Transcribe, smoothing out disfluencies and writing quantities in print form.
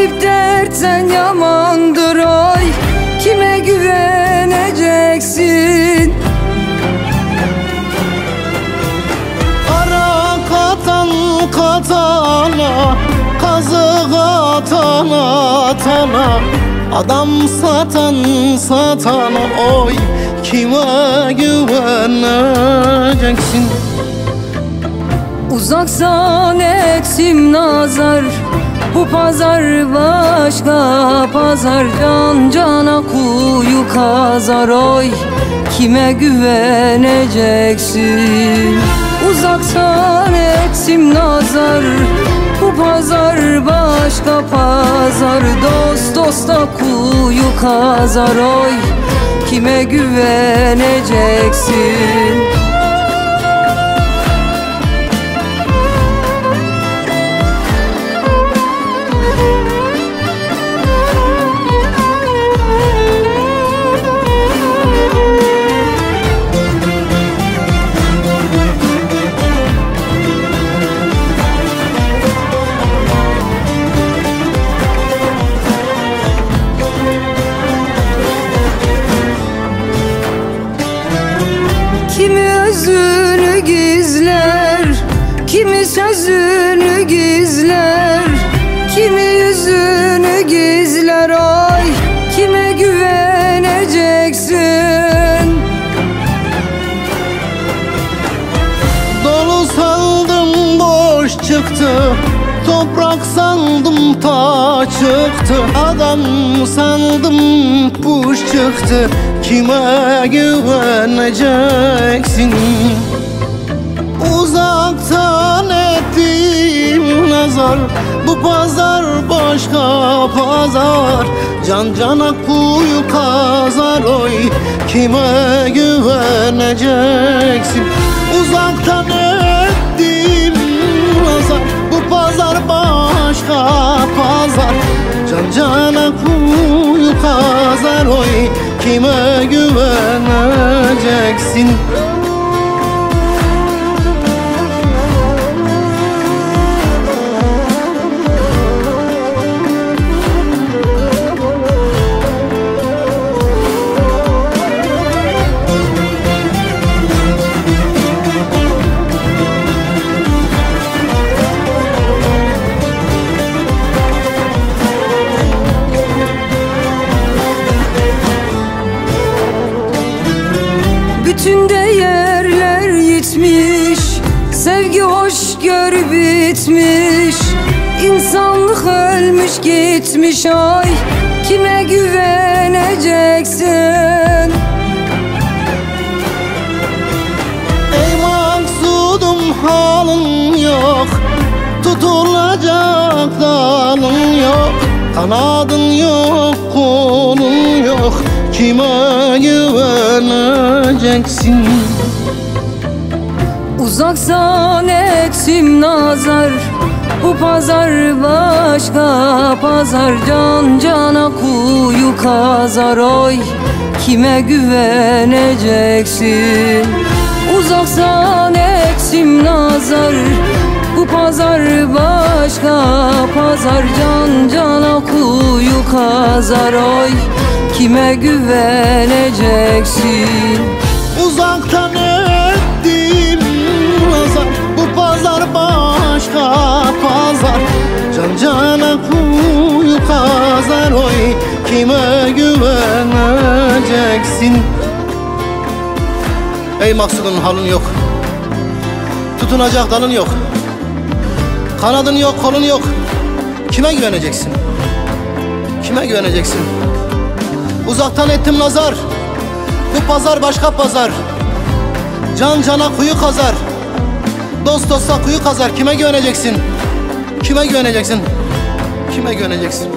Nasip dersen yamandır oy, kime güveneceksin? Ara katan katana, kazık atana atana, adam satan satana oy, kime güveneceksin? Uzaksan etsim nazar, bu pazar başka pazar. Can cana kuyu kazar oy, kime güveneceksin? Uzaksan etsim nazar, bu pazar başka pazar. Dost dosta kuyu kazar oy, kime güveneceksin? Kimi özünü gizler, kimi sözünü gizler, kimi yüzünü gizler oy, kime güveneceksin? Dolu sandım boş çıktı, toprak sandım taş çıktı, adam sandım kuş çıktı, kime güveneceksin? Uzaktan ettiğim nazar, bu pazar başka pazar. Can cana kuyu kazar oy, kime güveneceksin? Uzaktan ettiğim nazar, bu pazar başka pazar. Can cana kuyu kazar oy, kime güveneceksin? Bütün değerler yitmiş, sevgi hoşgör bitmiş, İnsanlık ölmüş gitmiş ay, kime güveneceksin? Ey maksudum halın yok, tutulacak dalın yok, kanadın yok, kolun yok, kime güveneceksin? Uzaksan etsim nazar, bu pazar başka pazar. Can cana kuyu kazar oy, kime güveneceksin? Uzaksan etsim nazar, bu pazar başka pazar. Can cana kuyu kazar oy, kime güveneceksin? Uzaktan ettiğim nazar, bu pazar başka pazar. Can cana kuyu kazar oy, kime güveneceksin? Ey maksudun halın yok, tutunacak dalın yok, kanadın yok, kolun yok, kime güveneceksin? Kime güveneceksin? Uzaktan ettim nazar, bu pazar başka pazar. Can cana kuyu kazar, dost dosta kuyu kazar. Kime güveneceksin? Kime güveneceksin? Kime güveneceksin?